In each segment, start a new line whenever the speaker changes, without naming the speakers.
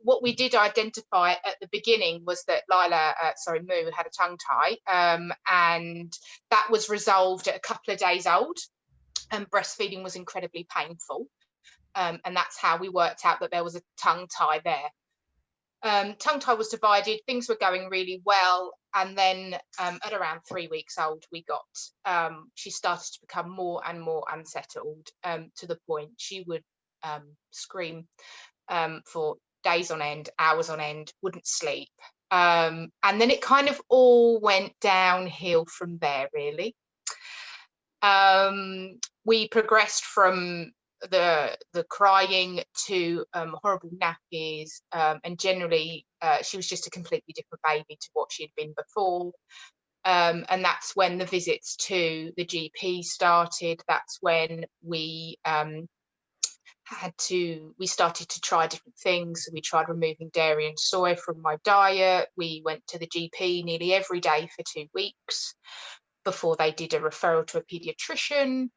what we did identify at the beginning was that Moo had a tongue tie, and that was resolved at a couple of days old, and breastfeeding was incredibly painful. And that's how we worked out that there was a tongue tie there. Tongue tie was divided, things were going really well, and then at around 3 weeks old, she started to become more and more unsettled, to the point she would scream for days on end, hours on end, wouldn't sleep. And then it kind of all went downhill from there, really. We progressed from the crying to horrible nappies, and generally she was just a completely different baby to what she'd been before. And that's when the visits to the GP started. That's when we started to try different things. So we tried removing dairy and soy from my diet. We went to the GP nearly every day for 2 weeks before they did a referral to a pediatrician.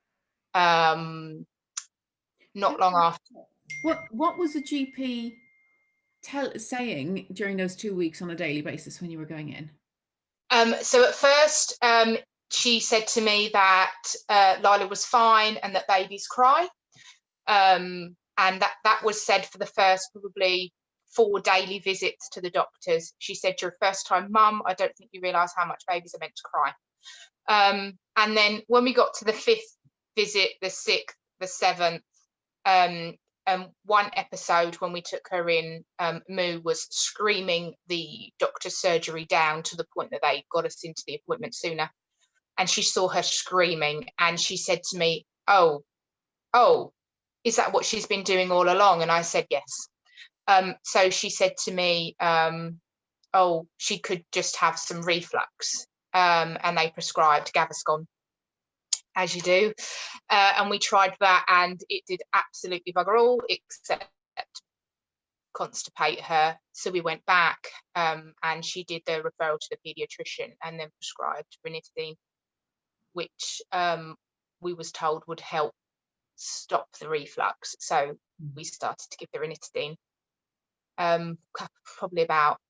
Not long after.
What was the GP saying during those 2 weeks on a daily basis when you were going in?
So at first, she said to me that Lila was fine and that babies cry. And that was said for the first probably 4 daily visits to the doctors. She said, "You're a first-time mum. I don't think you realise how much babies are meant to cry." And then when we got to the 5th visit, the 6th, the 7th, one episode when we took her in, Moo was screaming the doctor's surgery down to the point that they got us into the appointment sooner. And she saw her screaming, and she said to me, oh, is that what she's been doing all along? And I said, yes. So she said to me, she could just have some reflux. And they prescribed Gaviscon, as you do. And we tried that, and it did absolutely bugger all except constipate her. So we went back, and she did the referral to the pediatrician and then prescribed ranitidine, which we was told would help stop the reflux. So we started to give the ranitidine. Probably about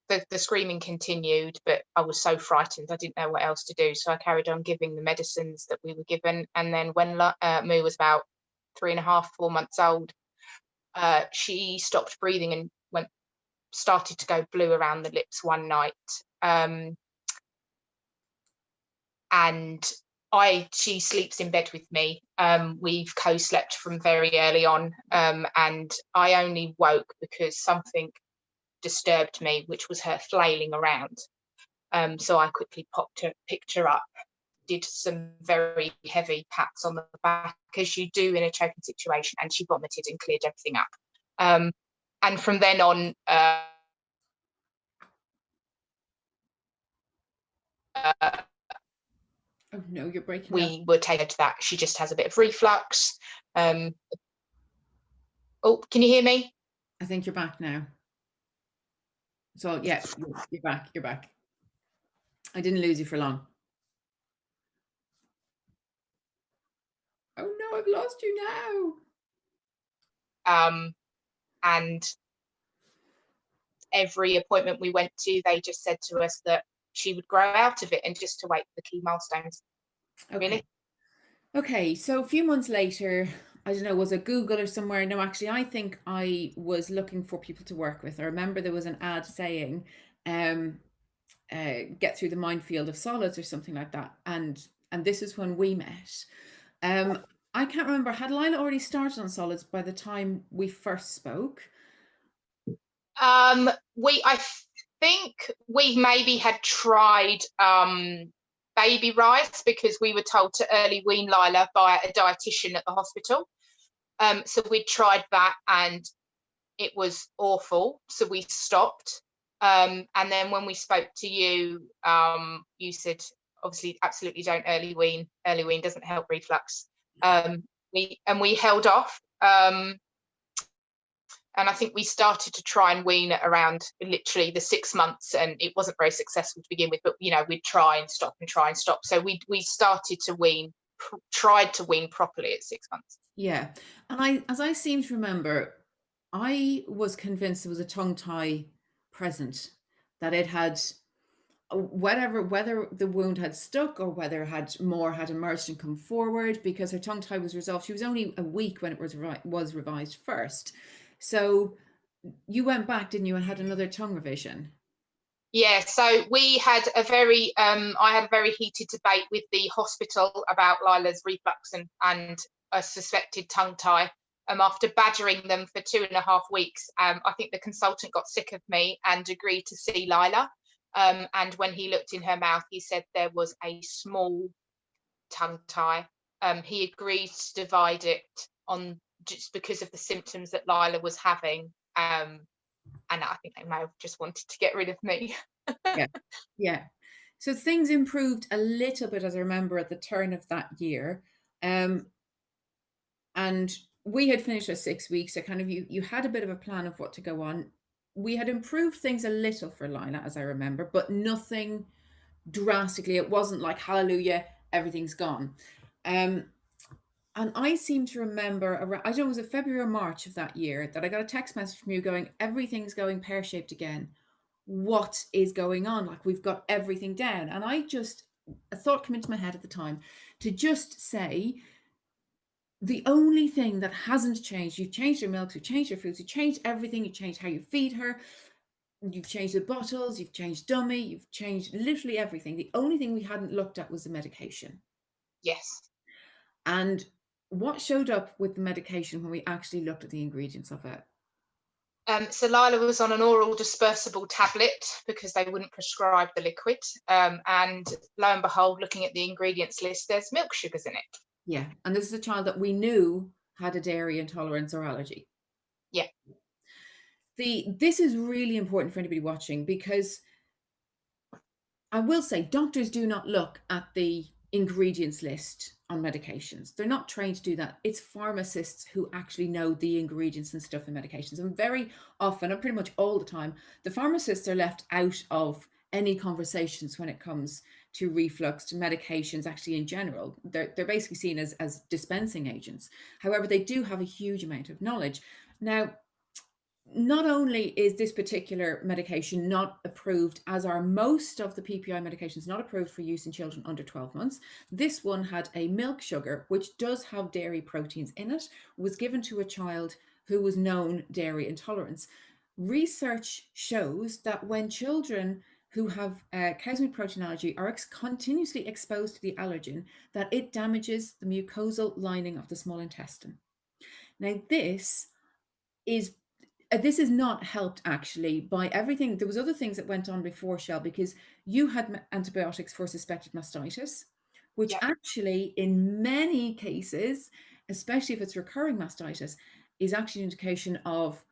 the screaming continued, but I was so frightened I didn't know what else to do, so I carried on giving the medicines that we were given. And then when Moo was about 3.5, 4 months old, she stopped breathing and started to go blue around the lips one night, and she sleeps in bed with me. We've co-slept from very early on, and I only woke because something disturbed me, which was her flailing around. So I quickly picked her up, did some very heavy pats on the back, as you do in a choking situation, and she vomited and cleared everything up. And from then on,
oh no, you're breaking up.
We were taken to that. She just has a bit of reflux. Can you hear me?
I think you're back now. So yeah, you're back. I didn't lose you for long. Oh no, I've lost you
now. And every appointment we went to, they just said to us that she would grow out of it, and just to wait for the key milestones.
Okay.
Really?
Okay, so a few months later, I don't know, was it Google or somewhere? No, actually, I think I was looking for people to work with. I remember there was an ad saying, get through the minefield of solids or something like that. And this is when we met. I can't remember, had Lila already started on solids by the time we first spoke?
I think we maybe had tried baby rice, because we were told to early wean Lila by a dietitian at the hospital. So we tried that and it was awful, so we stopped. And then when we spoke to you, you said, obviously, absolutely don't early wean. Early wean doesn't help reflux. We held off. And I think we started to try and wean at around literally the 6 months, and it wasn't very successful to begin with, but we'd try and stop and try and stop. So we started to wean, tried to wean properly at 6 months.
Yeah. And as I seem to remember, I was convinced there was a tongue tie present, that it had, whether the wound had stuck or whether more had emerged and come forward, because her tongue tie was resolved. She was only a week when it was revised first. So you went back, didn't you, and had another tongue revision?
Yeah, so we had I had a very heated debate with the hospital about Lila's reflux and a suspected tongue tie. After badgering them for 2.5 weeks, I think the consultant got sick of me and agreed to see Lila. And when he looked in her mouth, he said there was a small tongue tie. He agreed to divide it on just because of the symptoms that Lila was having. And I think they may have just wanted to get rid of me.
Yeah. Yeah. So things improved a little bit, as I remember, at the turn of that year. And we had finished our 6 weeks. So kind of you had a bit of a plan of what to go on. We had improved things a little for Lila, as I remember, but nothing drastically. It wasn't like, hallelujah, everything's gone. And I seem to remember, around, I don't know, was it February or March of that year, that I got a text message from you going, everything's going pear-shaped again. What is going on? Like, we've got everything down. And a thought came into my head at the time to just say, the only thing that hasn't changed, you've changed her milks, you've changed her foods, you've changed everything, you've changed how you feed her, you've changed the bottles, you've changed dummy, you've changed literally everything. The only thing we hadn't looked at was the medication.
Yes.
And what showed up with the medication when we actually looked at the ingredients of it?
So Lila was on an oral dispersible tablet because they wouldn't prescribe the liquid. And lo and behold, looking at the ingredients list, there's milk sugars in it.
Yeah. And this is a child that we knew had a dairy intolerance or allergy.
Yeah.
This is really important for anybody watching, because I will say doctors do not look at the ingredients list on medications. They're not trained to do that. It's pharmacists who actually know the ingredients and stuff in medications. And very often, and pretty much all the time, the pharmacists are left out of any conversations when it comes to reflux, to medications, actually in general. They're basically seen as dispensing agents. However, they do have a huge amount of knowledge. Now, not only is this particular medication not approved, as are most of the PPI medications not approved for use in children under 12 months, this one had a milk sugar, which does have dairy proteins in it, was given to a child who was known dairy intolerance. Research shows that when children who have cow's milk protein allergy are continuously exposed to the allergen, that it damages the mucosal lining of the small intestine. Now, this is not helped actually by everything. There was other things that went on before, Chelle, because you had antibiotics for suspected mastitis, which
Yeah.
actually in many cases, especially if it's recurring mastitis, is actually an indication of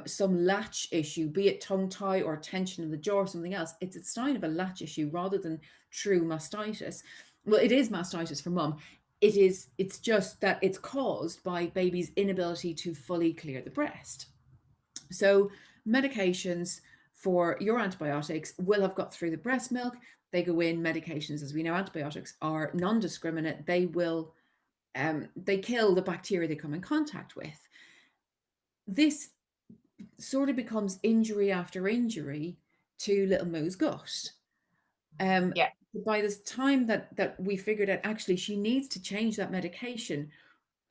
some latch issue, be it tongue tie or tension in the jaw or something else. It's a sign of a latch issue rather than true mastitis. Well, it is mastitis for mum. It's just that it's caused by baby's inability to fully clear the breast. So medications for your antibiotics will have got through the breast milk. They go in. Medications, as we know, antibiotics are non-discriminate. They kill the bacteria they come in contact with. This sort of becomes injury after injury to little Moo's gut.
Yeah.
By this time that we figured out actually she needs to change that medication,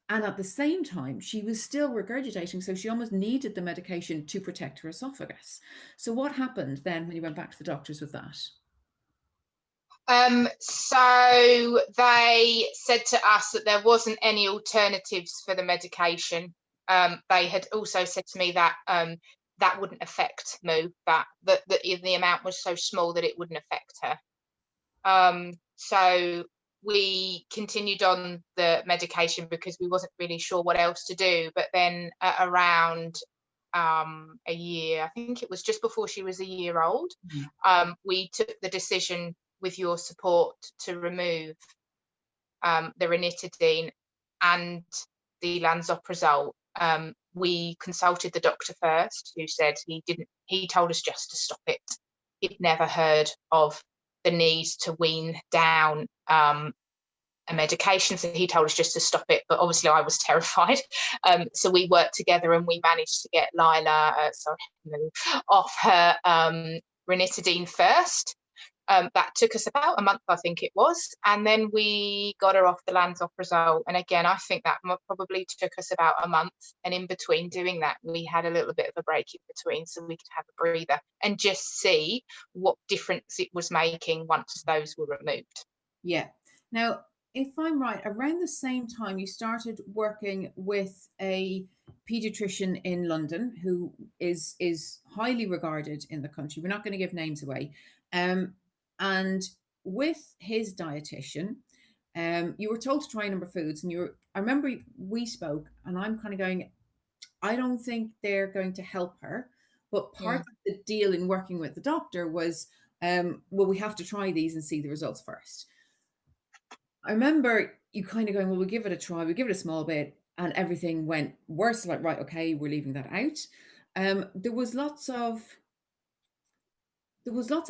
and at the same time, she was still regurgitating, so she almost needed the medication to protect her esophagus. So what happened then when you went back to the doctors with that?
So they said to us that there wasn't any alternatives for the medication. They had also said to me that that wouldn't affect Moo, that the amount was so small that it wouldn't affect her. So we continued on the medication because we wasn't really sure what else to do. But then around a year, I think it was just before she was a year old, we took the decision with your support to remove the ranitidine and the lansoprazole. We consulted the doctor first, who said he told us just to stop it. He'd never heard of the need to wean down a medication, so he told us just to stop it, but obviously I was terrified. So we worked together and we managed to get Lila off her ranitidine first. That took us about a month, I think it was, and then we got her off the lansoprazole. And again, I think that probably took us about a month, and in between doing that we had a little bit of a break in between so we could have a breather and just see what difference it was making once those were removed.
Yeah. Now, if I'm right, around the same time you started working with a pediatrician in London who is highly regarded in the country. We're not going to give names away. And with his dietitian, you were told to try a number of foods, and I remember we spoke, and I'm kind of going, I don't think they're going to help her. But part of the deal in working with the doctor was, well, we have to try these and see the results first. I remember you kind of going, well, we'll give it a try. We'll give it a small bit, and everything went worse. Like, right, okay, we're leaving that out. There was lots of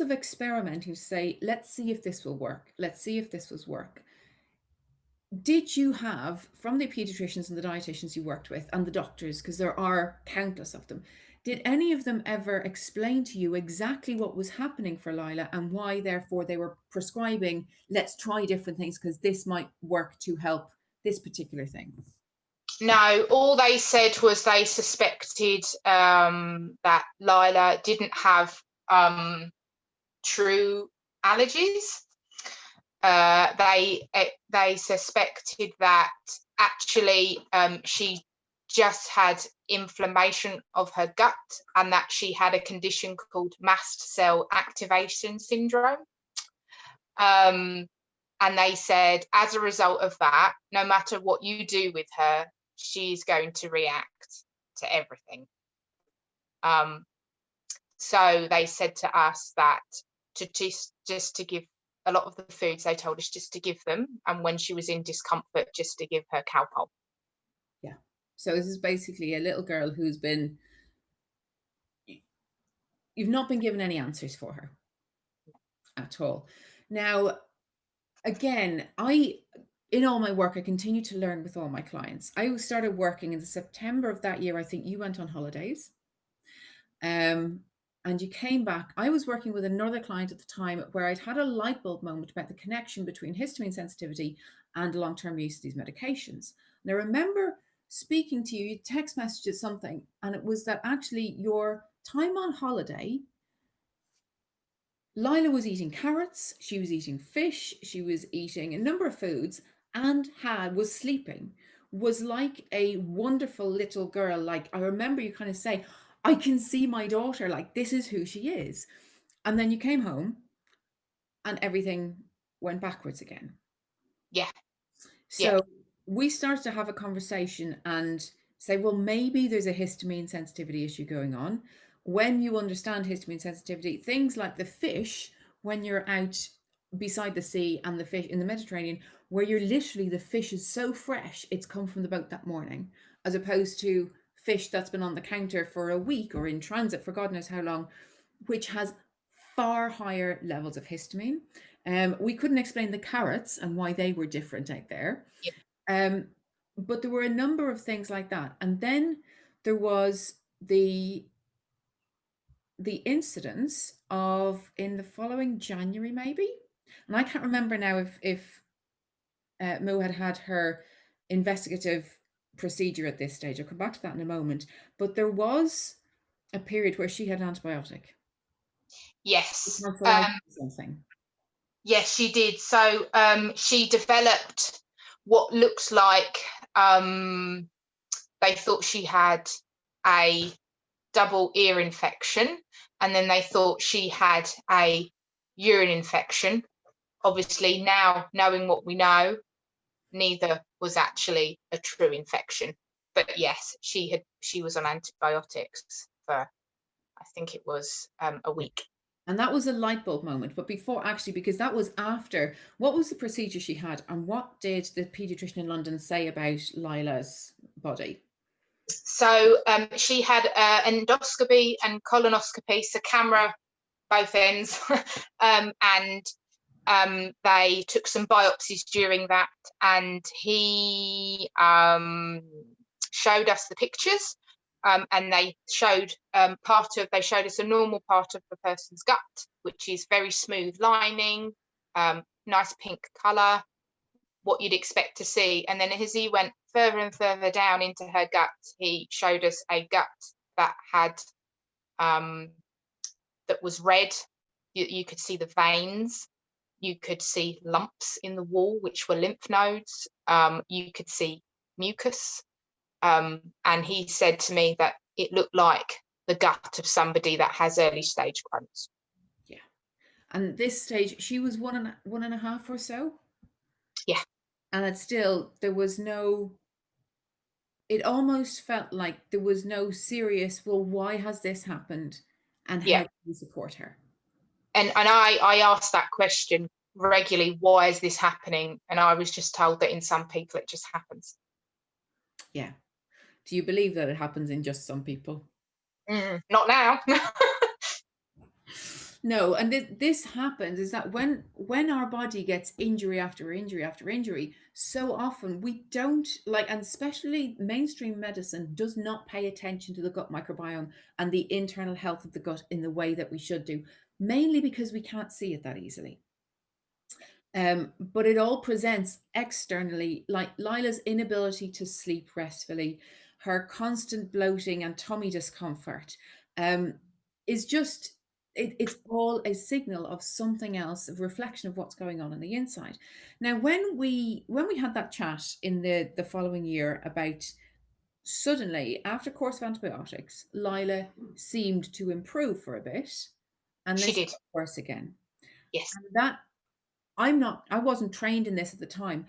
experimenting to say, let's see if this will work. Let's see if this was work. Did you have, from the pediatricians and the dietitians you worked with and the doctors, because there are countless of them, did any of them ever explain to you exactly what was happening for Lila and why, therefore, they were prescribing, let's try different things because this might work to help this particular thing?
No, all they said was they suspected that Lila didn't have true allergies. They suspected that actually she just had inflammation of her gut and that she had a condition called mast cell activation syndrome. And they said, as a result of that, no matter what you do with her, she's going to react to everything. So they said to us that just to give a lot of the foods, they told us just to give them, and when she was in discomfort, just to give her Calpol.
Yeah. So this is basically a little girl who's been, you've not been given any answers for her at all. Now, again, in all my work, I continue to learn with all my clients. I started working in September of that year. I think you went on holidays. And you came back. I was working with another client at the time where I'd had a light bulb moment about the connection between histamine sensitivity and long-term use of these medications. And I remember speaking to you, text messages something, and it was that actually your time on holiday, Lila was eating carrots, she was eating fish, she was eating a number of foods, and was sleeping, was like a wonderful little girl. Like, I remember you kind of say, I can see my daughter, like, this is who she is. And then you came home and everything went backwards again.
Yeah.
So we started to have a conversation and say, well, maybe there's a histamine sensitivity issue going on. When you understand histamine sensitivity, things like the fish, when you're out beside the sea and the fish in the Mediterranean, where you're literally, the fish is so fresh, it's come from the boat that morning, as opposed to fish that's been on the counter for a week or in transit for God knows how long, which has far higher levels of histamine. We couldn't explain the carrots and why they were different out there.
Yeah.
But there were a number of things like that. And then there was the incidence of, in the following January, maybe, and I can't remember now if Mo had her investigative procedure at this stage. I'll come back to that in a moment. But there was a period where she had an antibiotic.
Yes.
Something.
Yes, she did. So she developed what looks like they thought she had a double ear infection, and then they thought she had a urine infection. Obviously, now knowing what we know, neither was actually a true infection. But yes, she was on antibiotics for, I think it was a week.
And that was a light bulb moment. But before, actually, because that was after, what was the procedure she had, and what did the paediatrician in London say about Lila's body?
So she had endoscopy and colonoscopy, so camera both ends, and They took some biopsies during that, and he showed us the pictures, and they showed they showed us a normal part of the person's gut, which is very smooth lining, nice pink colour, what you'd expect to see. And then as he went further and further down into her gut, he showed us a gut that had that was red. You could see the veins. You could see lumps in the wall, which were lymph nodes. You could see mucus. And he said to me that it looked like the gut of somebody that has early stage Crohn's.
Yeah. And this stage, she was one and a half or so?
Yeah.
And it's still, there was no, it almost felt like there was no serious, well, why has this happened? And how
Yeah.
can we support her?
And I asked that question regularly, why is this happening? And I was just told that in some people it just happens.
Yeah. Do you believe that it happens in just some people?
Not now.
No, and this happens is that when our body gets injury after injury after injury, so often we don't like, and especially mainstream medicine does not pay attention to the gut microbiome and the internal health of the gut in the way that we should do, mainly because we can't see it that easily. But it all presents externally, like Lila's inability to sleep restfully, her constant bloating and tummy discomfort, is just it's all a signal of something else, a reflection of what's going on the inside. Now, when we had that chat in the following year about suddenly after course of antibiotics, Lila seemed to improve for a bit, and then
She
she
did.
got worse again.
Yes.
And that I wasn't trained in this at the time,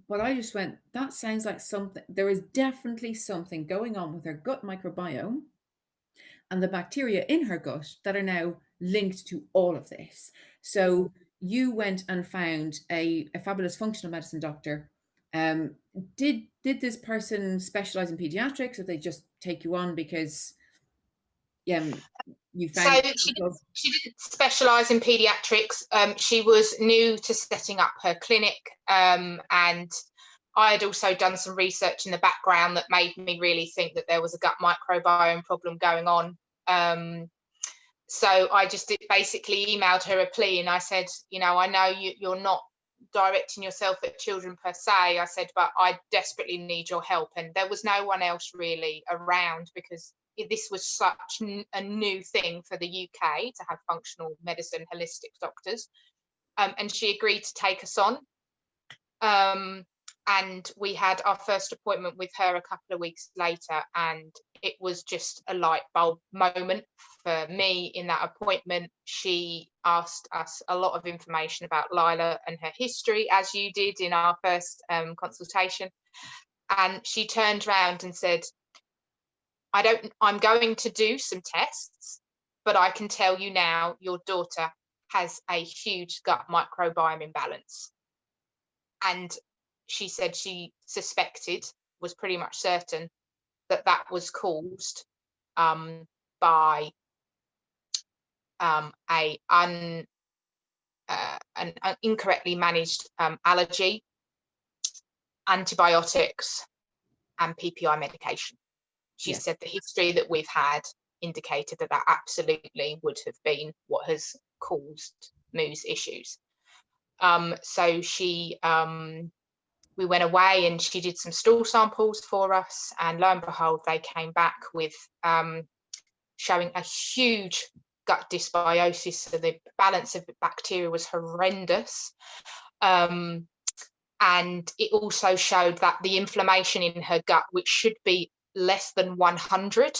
but I just went, that sounds like something, there is definitely something going on with her gut microbiome and the bacteria in her gut that are now linked to all of this. So you went and found a fabulous functional medicine doctor. Did this person specialize in pediatrics, or they just take you on because you
So
found
she didn't specialise in paediatrics. She was new to setting up her clinic, and I had also done some research in the background that made me really think that there was a gut microbiome problem going on. So I just basically emailed her a plea, and I said, I know you're not directing yourself at children per se. I said, but I desperately need your help. And there was no one else really around, because this was such a new thing for the UK to have functional medicine holistic doctors. And she agreed to take us on. And we had our first appointment with her a couple of weeks later, and it was just a light bulb moment for me in that appointment. She asked us a lot of information about Lila and her history, as you did in our first consultation. And she turned around and said, I'm going to do some tests, but I can tell you now, your daughter has a huge gut microbiome imbalance. And she said she suspected, was pretty much certain, that was caused by an incorrectly managed allergy, antibiotics, and PPI medication. She said the history that we've had indicated that absolutely would have been what has caused Moo's issues. So we went away and she did some stool samples for us, and lo and behold, they came back with showing a huge gut dysbiosis. So the balance of the bacteria was horrendous. And it also showed that the inflammation in her gut, which should be less than 100,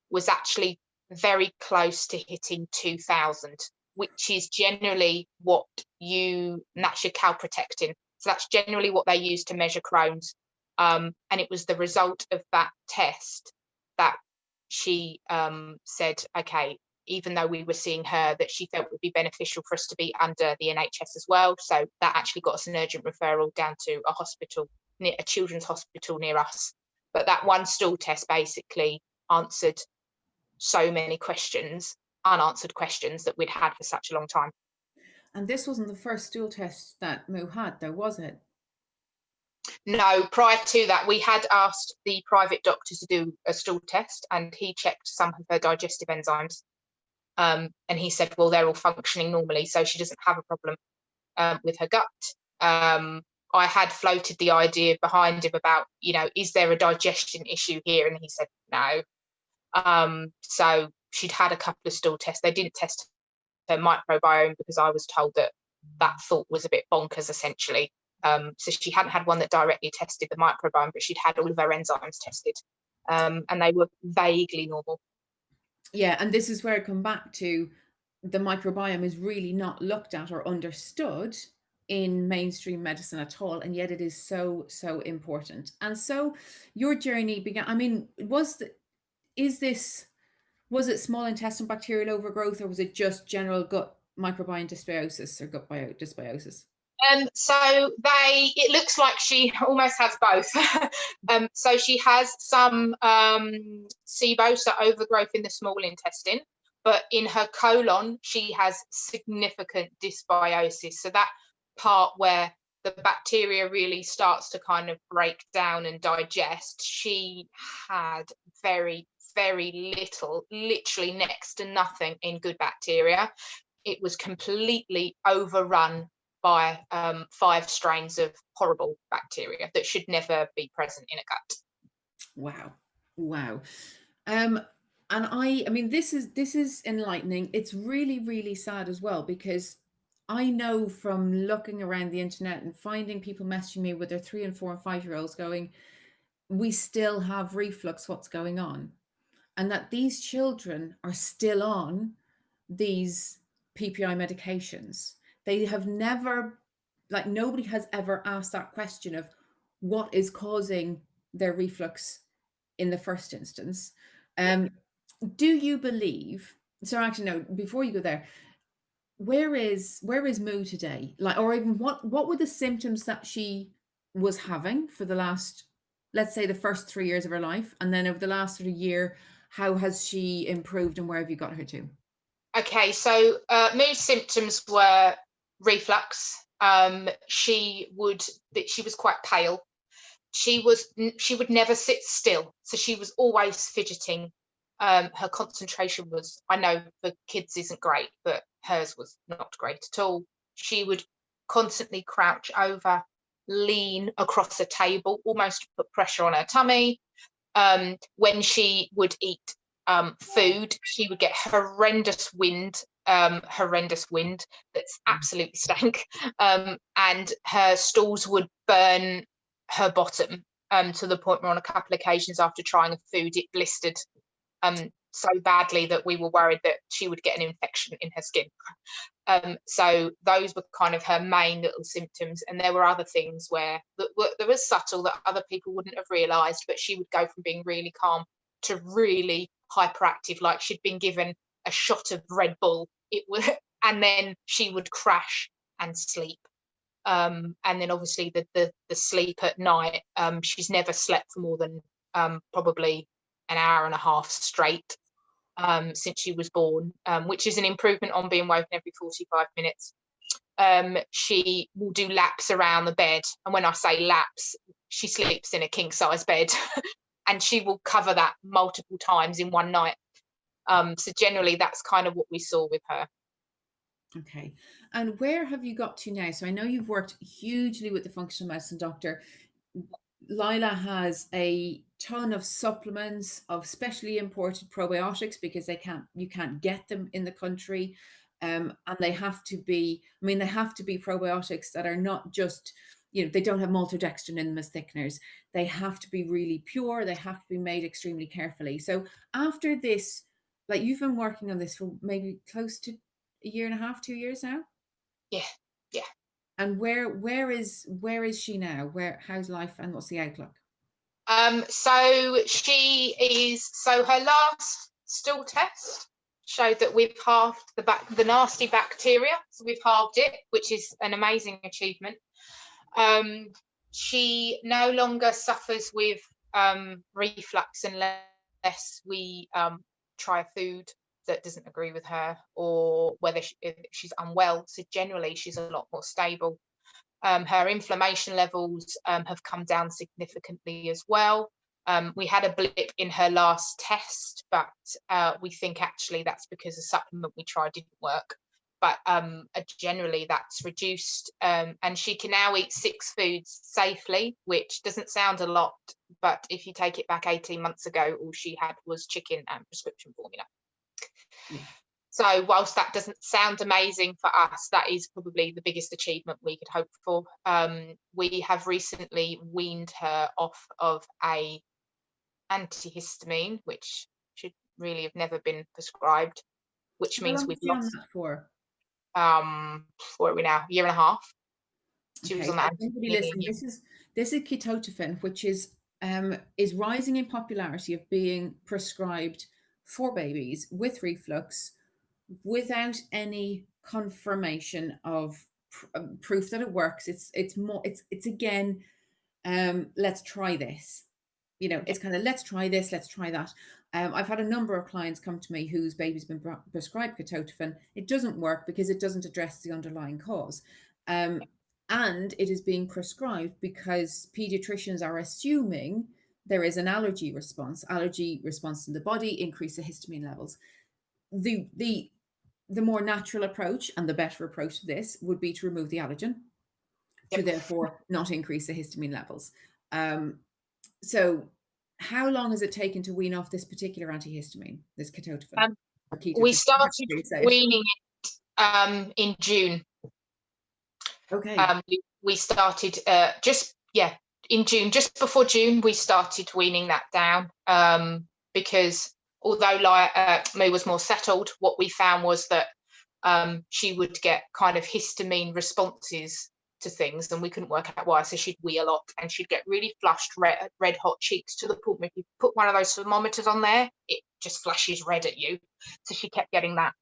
was actually very close to hitting 2000, which is generally what that's your calprotectin. So that's generally what they use to measure Crohn's. And it was the result of that test that she said, okay, even though we were seeing her, that she felt would be beneficial for us to be under the NHS as well. So that actually got us an urgent referral down to a hospital, a children's hospital near us. But that one stool test basically answered so many unanswered questions that we'd had for such a long time.
And this wasn't the first stool test that Mo had, though, was it?
No, prior to that, we had asked the private doctor to do a stool test, and he checked some of her digestive enzymes. And he said, well, they're all functioning normally, so she doesn't have a problem with her gut. I had floated the idea behind him about, is there a digestion issue here? And he said no. So she'd had a couple of stool tests. They didn't test her microbiome because I was told that thought was a bit bonkers, essentially. So she hadn't had one that directly tested the microbiome, but she'd had all of her enzymes tested, and they were vaguely normal.
Yeah, and this is where I come back to the microbiome is really not looked at or understood in mainstream medicine at all, and yet it is so, so important. And so your journey began, I mean, was it small intestinal bacterial overgrowth, or was it just general gut microbiome dysbiosis or gut dysbiosis?
So it looks like she almost has both. So she has some SIBO, so overgrowth in the small intestine, but in her colon, she has significant dysbiosis. So that part where the bacteria really starts to kind of break down and digest, she had very, very little, literally next to nothing in good bacteria. It was completely overrun by 5 strains of horrible bacteria that should never be present in a gut.
Wow. And I mean, this is enlightening. It's really, really sad as well, because I know from looking around the internet and finding people messaging me with their 3 and 4 and 5-year-olds going, we still have reflux, what's going on? And that these children are still on these PPI medications. They have never, like, nobody has ever asked that question of what is causing their reflux in the first instance. Do you believe, so actually no, before you go there, where is Moo today? Like, or even what were the symptoms that she was having for the last, let's say, the first 3 years of her life, and then over the last sort of year, how has she improved and where have you got her to?
Okay, so Moo's symptoms were reflux. She was quite pale. She would never sit still, so she was always fidgeting. Her concentration was, I know for kids isn't great, but hers was not great at all. She would constantly crouch over, lean across a table, almost put pressure on her tummy. When she would eat food, she would get horrendous wind that's absolutely stank, and her stools would burn her bottom, to the point where on a couple of occasions after trying a food, it blistered so badly that we were worried that she would get an infection in her skin. So those were kind of her main little symptoms, and there were other things where there was subtle that other people wouldn't have realised, but she would go from being really calm to really hyperactive, like she'd been given a shot of Red Bull. And then she would crash and sleep. And then obviously the sleep at night, she's never slept for more than probably an hour and a half straight since she was born, which is an improvement on being woken every 45 minutes. She will do laps around the bed, and when I say laps, she sleeps in a king size bed and she will cover that multiple times in one night. So generally that's kind of what we saw with her.
Okay. And where have you got to now? So I know you've worked hugely with the functional medicine doctor. Lila has a ton of supplements of specially imported probiotics because you can't get them in the country. And they have to be, they have to be probiotics that are not just, they don't have maltodextrin in them as thickeners. They have to be really pure. They have to be made extremely carefully. So after this, like, you've been working on this for maybe close to a year and a half, 2 years now.
Yeah.
And where is she now? How's life and what's the outlook?
So her last stool test showed that we've halved the nasty bacteria. So we've halved it, which is an amazing achievement. She no longer suffers with reflux unless we try a food. that doesn't agree with her, or whether if she's unwell. So generally she's a lot more stable. Her inflammation levels have come down significantly as well. We had a blip in her last test, but we think actually that's because a supplement we tried didn't work. But generally that's reduced, and she can now eat 6 foods safely, which doesn't sound a lot, but if you take it back 18 months ago, all she had was chicken and prescription formula.
Yeah.
So whilst that doesn't sound amazing for us, that is probably the biggest achievement we could hope for. We have recently weaned her off of a antihistamine, which should really have never been prescribed, which
How
means
long
we've
was she on
lost,
that for?
what are we now, 1.5 years? She was
Okay,
on
so
that
everybody
antihistamine.
listening, this is ketotifen, which is rising in popularity of being prescribed for babies with reflux without any confirmation of proof that it works. It's again, let's try this. You know, it's kind of let's try this, let's try that. I've had a number of clients come to me whose baby's been prescribed ketotifen. It doesn't work because it doesn't address the underlying cause. And it is being prescribed because pediatricians are assuming there is an allergy response in the body, increase the histamine levels. The more natural approach and the better approach to this would be to remove the allergen, to therefore not increase the histamine levels. So how long has it taken to wean off this particular antihistamine, this ketotifen?
We started weaning it in June.
Okay.
We started in June, just before June, we started weaning that down, because although Moo was more settled, what we found was that she would get kind of histamine responses to things, and we couldn't work out why. So she'd wee a lot, and she'd get really flushed, red hot cheeks, to the point where if you put one of those thermometers on there, it just flashes red at you. So she kept getting that.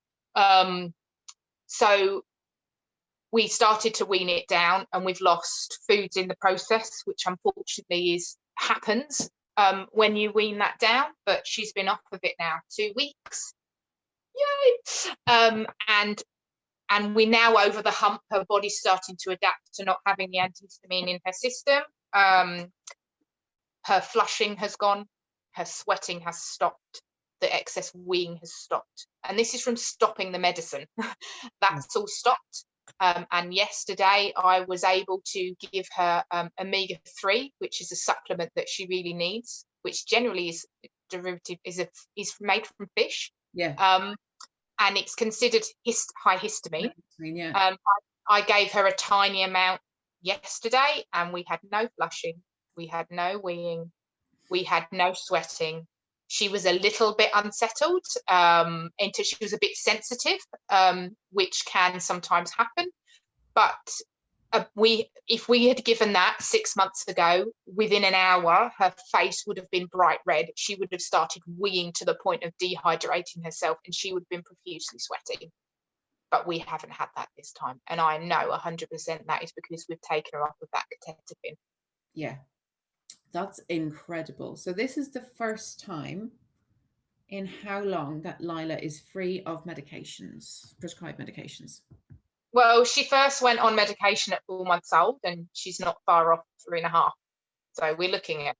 So we started to wean it down, and we've lost foods in the process, which unfortunately happens when you wean that down. But she's been off of it now 2 weeks. Yay! And we're now over the hump. Her body's starting to adapt to not having the antihistamine in her system. Her flushing has gone. Her sweating has stopped. The excess weeing has stopped. And this is from stopping the medicine. That's all stopped. And yesterday I was able to give her omega-3, which is a supplement that she really needs, which generally is derivative, is made from fish.
Yeah.
And it's considered high histamine.
Yeah.
I gave her a tiny amount yesterday, and we had no flushing, we had no weeing, we had no sweating. She was a little bit unsettled, until she was a bit sensitive, which can sometimes happen. But if we had given that 6 months ago, within an hour, her face would have been bright red. She would have started weeing to the point of dehydrating herself, and she would have been profusely sweating. But we haven't had that this time. And I know 100% that is because we've taken her off of that ketotifen.
Yeah, that's incredible. So this is the first time in how long that Lila is free of medications, prescribed medications?
Well, she first went on medication at 4 months old, and she's not far off 3.5. So we're looking at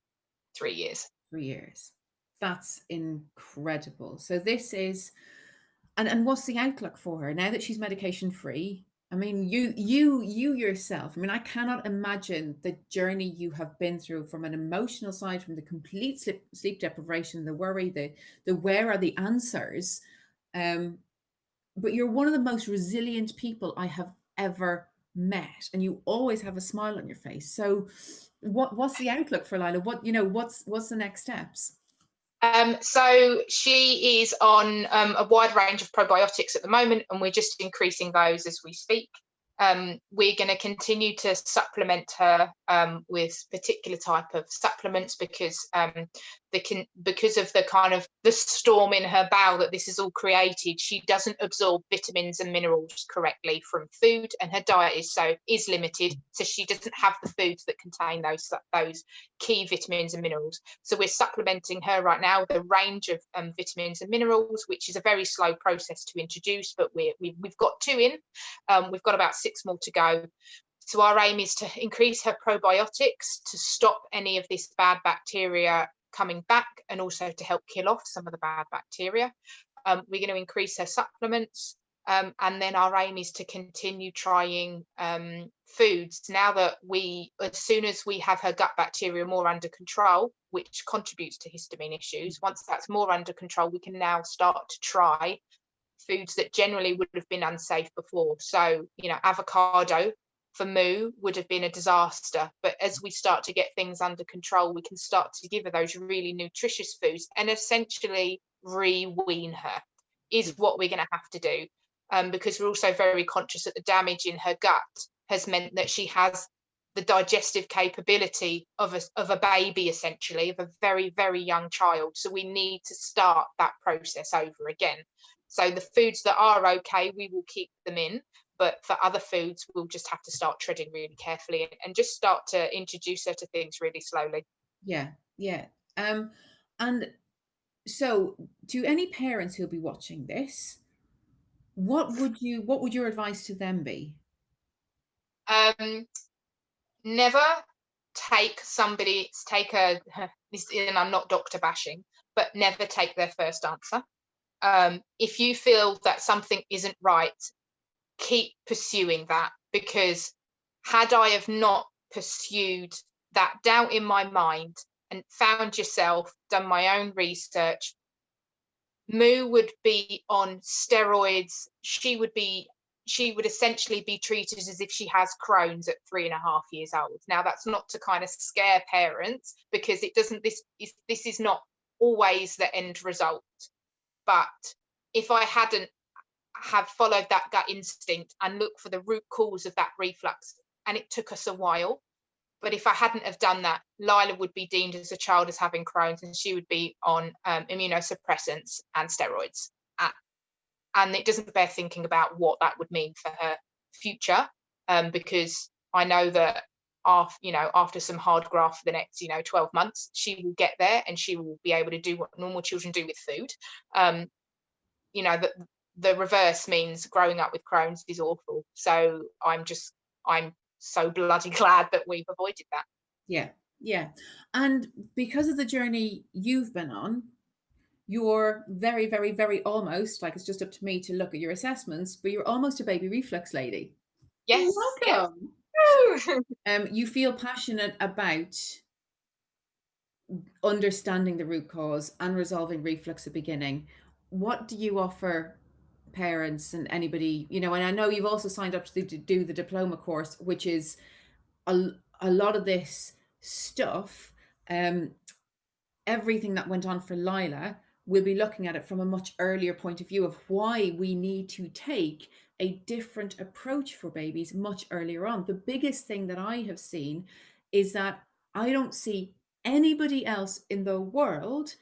3 years.
3 years. That's incredible. So this is, and what's the outlook for her now that she's medication free? I mean, you yourself, I mean, I cannot imagine the journey you have been through from an emotional side, from the complete sleep deprivation, the worry, the where are the answers. But you're one of the most resilient people I have ever met, and you always have a smile on your face. So what's the outlook for Lila? What's the next steps?
So she is on a wide range of probiotics at the moment, and we're just increasing those as we speak. We're going to continue to supplement her with particular type of supplements, because because of the kind of the storm in her bowel that this has all created, she doesn't absorb vitamins and minerals correctly from food, and her diet is limited, so she doesn't have the foods that contain those key vitamins and minerals. So we're supplementing her right now with a range of vitamins and minerals, which is a very slow process to introduce, but we've got 2 in. We've got about 6 more to go. So our aim is to increase her probiotics to stop any of this bad bacteria coming back, and also to help kill off some of the bad bacteria. We're going to increase her supplements, and then our aim is to continue trying foods now that as soon as we have her gut bacteria more under control, which contributes to histamine issues, once that's more under control, we can now start to try foods that generally would have been unsafe before. So, avocado for Moo would have been a disaster. But as we start to get things under control, we can start to give her those really nutritious foods and essentially re-wean her, is what we're going to have to do. Because we're also very conscious that the damage in her gut has meant that she has the digestive capability of a baby, essentially, of a very, very young child. So we need to start that process over again. So the foods that are okay, we will keep them in. But for other foods, we'll just have to start treading really carefully and just start to introduce her to things really slowly.
Yeah, yeah. And so to any parents who'll be watching this, what would your advice to them be?
Never take a and I'm not doctor bashing, but never take their first answer. If you feel that something isn't right, keep pursuing that, because had I have not pursued that doubt in my mind and found yourself, done my own research, Moo would be on steroids. She would essentially be treated as if she has Crohn's at 3.5 years old. Now, that's not to kind of scare parents, because this is not always the end result. But if I hadn't have followed that gut instinct and looked for the root cause of that reflux, and it took us a while, but if I hadn't have done that, Lila would be deemed as a child as having Crohn's, and she would be on immunosuppressants and steroids. And it doesn't bear thinking about what that would mean for her future, because I know that after some hard graft for the next 12 months, she will get there and she will be able to do what normal children do with food. The reverse means growing up with Crohn's is awful. So I'm so bloody glad that we've avoided that.
Yeah, yeah. And because of the journey you've been on, you're very, very, very almost, like, it's just up to me to look at your assessments, but you're almost a baby reflux lady.
Yes.
Welcome. You feel passionate about understanding the root cause and resolving reflux at the beginning. What do you offer parents and anybody, and I know you've also signed up to do the diploma course, which is a lot of this stuff, everything that went on for Lila, we'll be looking at it from a much earlier point of view of why we need to take a different approach for babies much earlier on. The biggest thing that I have seen is that I don't see anybody else in the world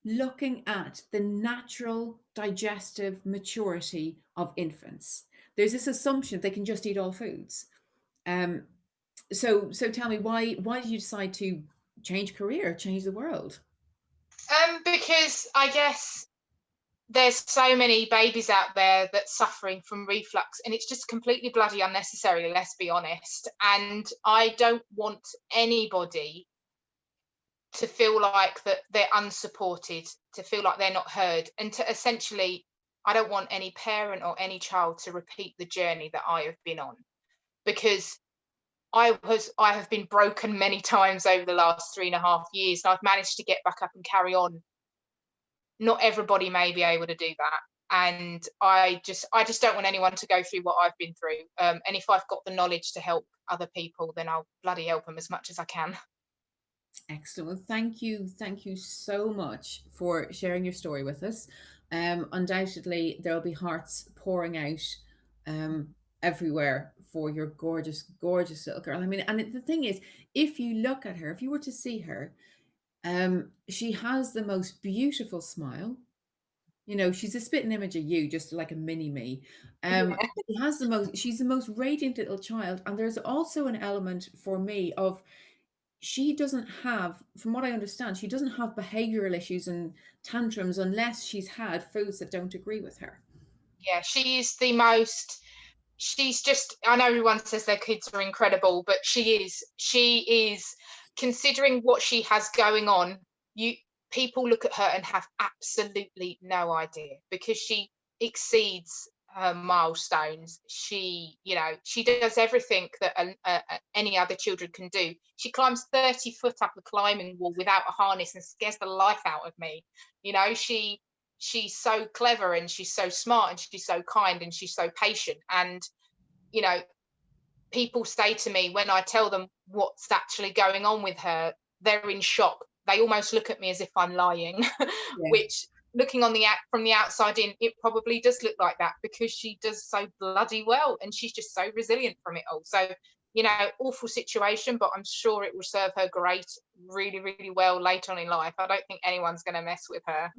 looking at the natural digestive maturity of infants. There's this assumption they can just eat all foods. So tell me, why did you decide to change career, change the world?
Because I guess there's so many babies out there that's suffering from reflux, and it's just completely bloody unnecessary, let's be honest. And I don't want anybody to feel like that they're unsupported, to feel like they're not heard, and to essentially, I don't want any parent or any child to repeat the journey that I have been on, because I have been broken many times over the last 3.5 years, and I've managed to get back up and carry on. Not everybody may be able to do that, and I just don't want anyone to go through what I've been through. And if I've got the knowledge to help other people, then I'll bloody help them as much as I can.
Excellent. Well, thank you so much for sharing your story with us. Undoubtedly, there'll be hearts pouring out everywhere for your gorgeous, gorgeous little girl. I mean, and the thing is, if you look at her, if you were to see her, She has the most beautiful smile. You know, she's a spitting image of you, just like a mini me.
Yeah.
She's the most radiant little child. And there's also an element for me of she doesn't have, from what I understand, she doesn't have behavioral issues and tantrums unless she's had foods that don't agree with her.
Yeah, she is the most, she's just, I know everyone says their kids are incredible, but she is considering what she has going on. You People look at her and have absolutely no idea because she exceeds her milestones. She does everything that any other children can do. She climbs 30 foot up a climbing wall without a harness and scares the life out of me. She's so clever and she's so smart and she's so kind and she's so patient. And you know people say to me when I tell them what's actually going on with her, they're in shock. They almost look at me as if I'm lying,
Yeah.
which, looking on the act from the outside in, it probably does look like that because she does so bloody well and she's just so resilient from it all. So, awful situation, but I'm sure it will serve her great, really, really well later on in life. I don't think anyone's going to mess with her.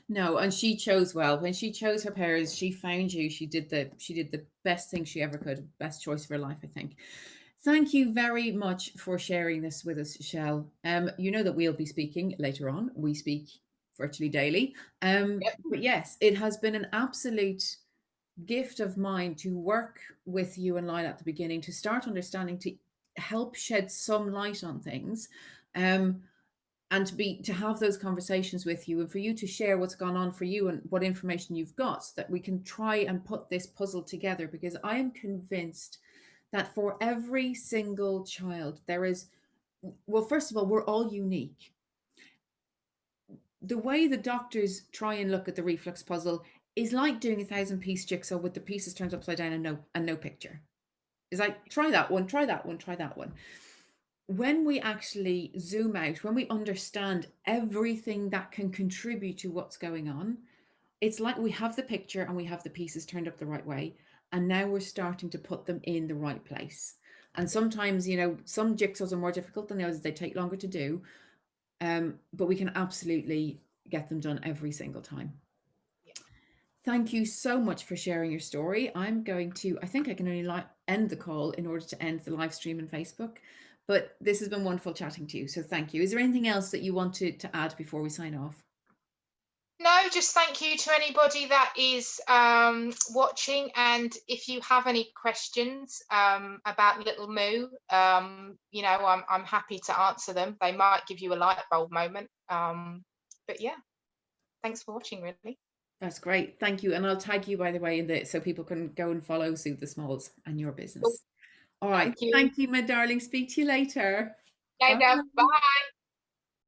No, and she chose well. When she chose her parents, she found you. She did the best thing she ever could, best choice of her life, I think. Thank you very much for sharing this with us, Chelle. You know that we'll be speaking later on. We speak virtually daily.
Yep.
But yes, it has been an absolute gift of mine to work with you and Lila at the beginning, to start understanding, to help shed some light on things. Um, and to have those conversations with you, and for you to share what's gone on for you and what information you've got, so that we can try and put this puzzle together, because I am convinced that for every single child there is, well, first of all, we're all unique. The way the doctors try and look at the reflux puzzle is like doing a 1,000-piece jigsaw with the pieces turned upside down and no picture. It's like, try that one, try that one, try that one. When we actually zoom out, when we understand everything that can contribute to what's going on, it's like we have the picture and we have the pieces turned up the right way. And now we're starting to put them in the right place. And sometimes, some jigsaws are more difficult than others, they take longer to do. But we can absolutely get them done every single time.
Yeah.
Thank you so much for sharing your story. I think I can only end the call in order to end the live stream on Facebook. But this has been wonderful chatting to you. So thank you. Is there anything else that you wanted to add before we sign off?
No, just thank you to anybody that is watching. And if you have any questions about little Moo, I'm happy to answer them. They might give you a light bulb moment. But yeah, thanks for watching, really.
That's great. Thank you. And I'll tag you, by the way, in the so people can go and follow Soothe the Smalls and your
Cool.
business. All right.
Thank you.
Thank you, my darling. Speak to you later. Bye.
Later. Bye.